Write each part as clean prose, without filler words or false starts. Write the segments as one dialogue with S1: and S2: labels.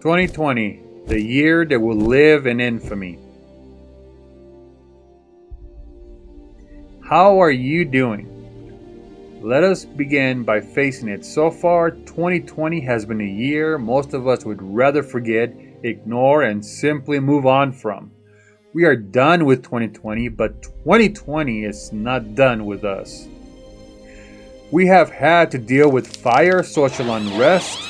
S1: 2020, the year that will live in infamy. How are you doing? Let us begin by facing it. So far, 2020 has been a year most of us would rather forget, ignore, and simply move on from. We are done with 2020, but 2020 is not done with us. We have had to deal with fire, social unrest,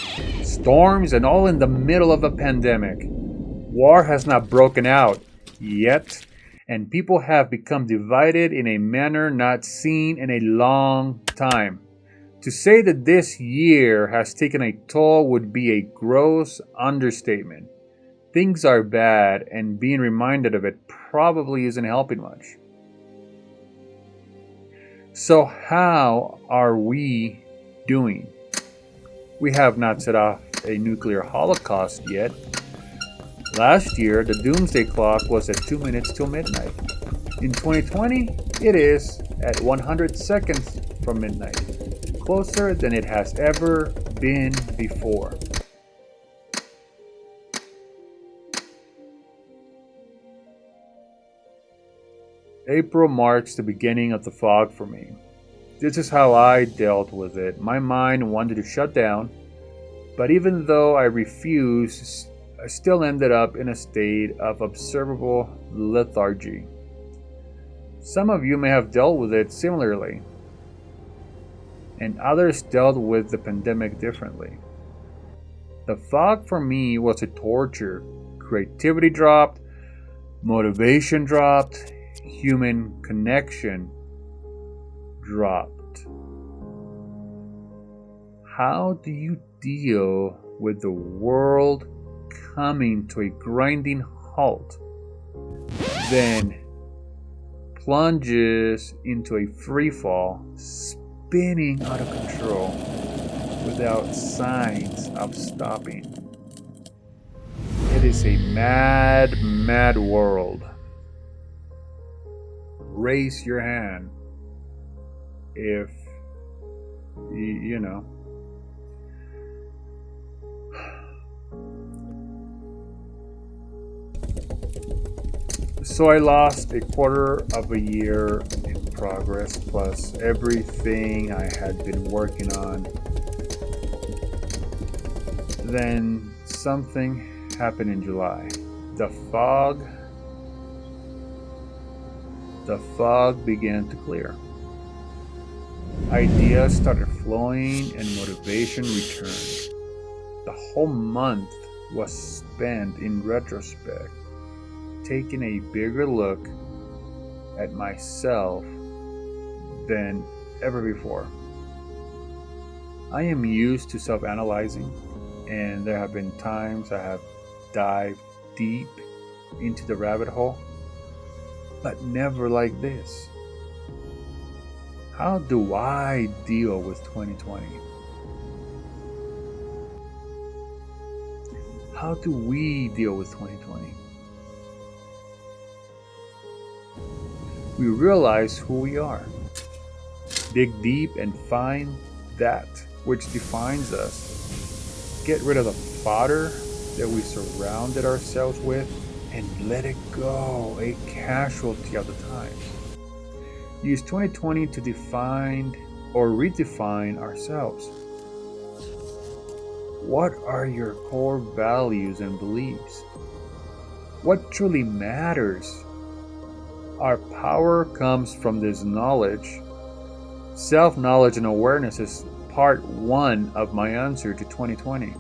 S1: storms, and all in the middle of a pandemic. War has not broken out yet, and people have become divided in a manner not seen in a long time. To say that this year has taken a toll would be a gross understatement. Things are bad, and being reminded of it probably isn't helping much. So, how are we doing? We have not set off a nuclear holocaust yet. Last year, the doomsday clock was at 2 minutes till midnight. In 2020, it is at 100 seconds from midnight, closer than it has ever been before. April marks the beginning of the fog for me. This is how I dealt with it. My mind wanted to shut down, but even though I refused, I still ended up in a state of observable lethargy. Some of you may have dealt with it similarly, and others dealt with the pandemic differently. The fog for me was a torture. Creativity dropped, motivation dropped, human connection dropped. How do you deal with the world coming to a grinding halt, then plunges into a free fall, spinning out of control without signs of stopping? It is a mad, mad world. Raise your hand if you know. So I lost a quarter of a year in progress, plus everything I had been working on. Then something happened in July. The fog began to clear. Ideas started flowing and motivation returned. The whole month was spent in retrospect, taking a bigger look at myself than ever before. I am used to self-analyzing, and there have been times I have dived deep into the rabbit hole, but never like this. How do I deal with 2020? How do we deal with 2020? We realize who we are. Dig deep and find that which defines us. Get rid of the fodder that we surrounded ourselves with and let it go, a casualty of the times. Use 2020 to define or redefine ourselves. What are your core values and beliefs? What truly matters? Our power comes from this knowledge. Self-knowledge and awareness is part one of my answer to 2020.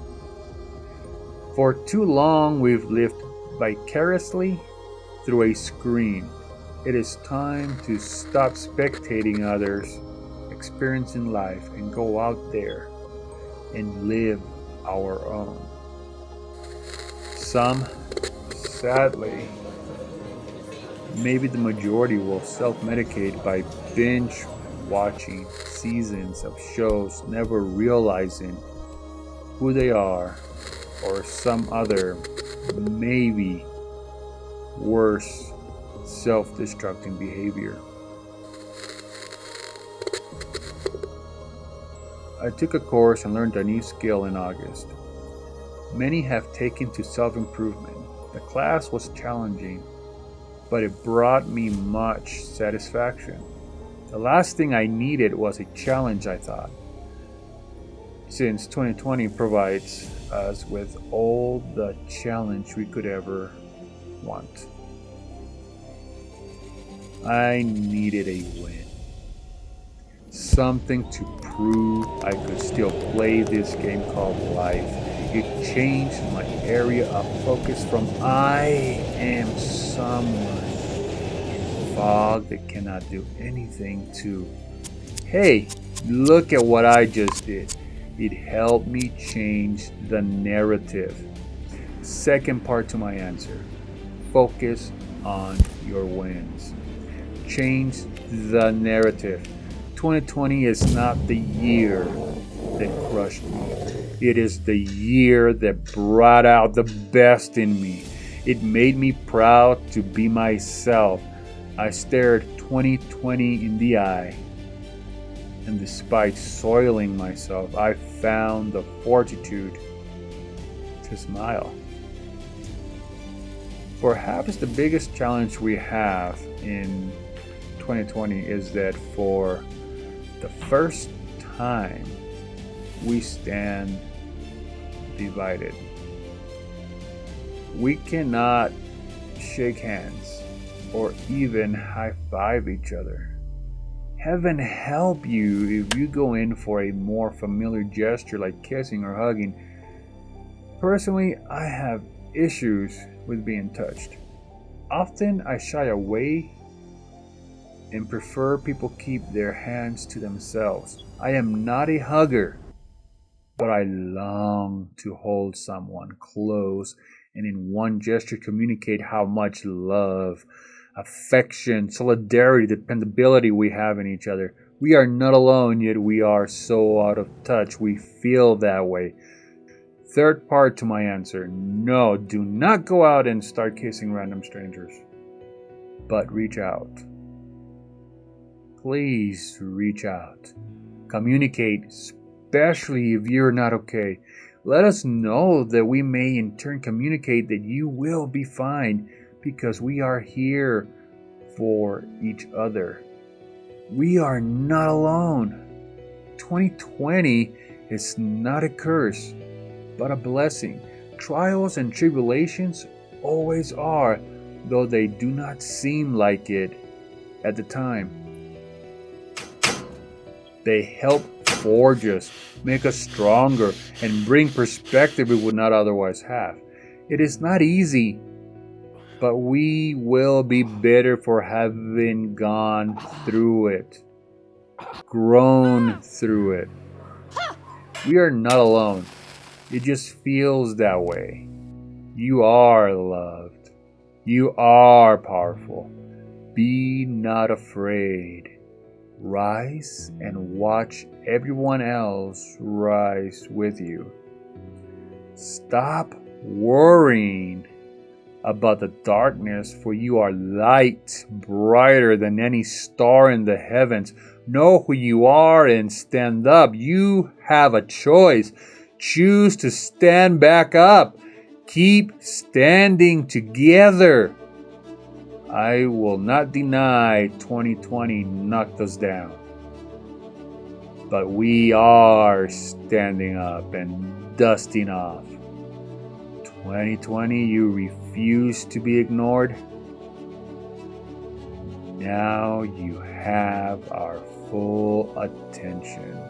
S1: For too long, we've lived vicariously through a screen. It is time to stop spectating others experiencing life and go out there and live our own. Some, sadly, maybe the majority will self-medicate by binge watching seasons of shows, never realizing who they are or some other, maybe worse, self-destructing behavior. I took a course and learned a new skill in August. many have taken to self-improvement. The class was challenging, but it brought me much satisfaction. The last thing I needed was a challenge, I thought, since 2020 provides us with all the challenge we could ever want. I needed a win. Something to prove I could still play this game called life. It changed my area of focus from I am someone in fog that cannot do anything to, hey, look at what I just did. It helped me change the narrative. Second part to my answer. Focus on your wins. Change the narrative. 2020 is not the year that crushed me. It is the year that brought out the best in me. It made me proud to be myself. I stared 2020 in the eye, and despite soiling myself, I found the fortitude to smile. Perhaps the biggest challenge we have in 2020 is that for the first time, we stand divided. We cannot shake hands or even high five each other. Heaven help you if you go in for a more familiar gesture like kissing or hugging. Personally, I have issues with being touched. Often I shy away and prefer people keep their hands to themselves. I am not a hugger, but I long to hold someone close and in one gesture communicate how much love, affection, solidarity, dependability we have in each other. We are not alone, yet we are so out of touch. We feel that way. Third part to my answer. No, do not go out and start kissing random strangers, but reach out. Please reach out. Communicate, especially if you're not okay. Let us know that we may in turn communicate that you will be fine because we are here for each other. We are not alone. 2020 is not a curse, but a blessing. Trials and tribulations always are, though they do not seem like it at the time. They help forge us, make us stronger, and bring perspective we would not otherwise have. It is not easy, but we will be better for having gone through it, grown through it. We are not alone. It just feels that way. You are loved. You are powerful. Be not afraid. Rise and watch everyone else rise with you. Stop worrying about the darkness, for you are light, brighter than any star in the heavens. Know who you are and stand up. You have a choice. Choose to stand back up. Keep standing together. I will not deny 2020 knocked us down, but we are standing up and dusting off. 2020, you refuse to be ignored. Now you have our full attention.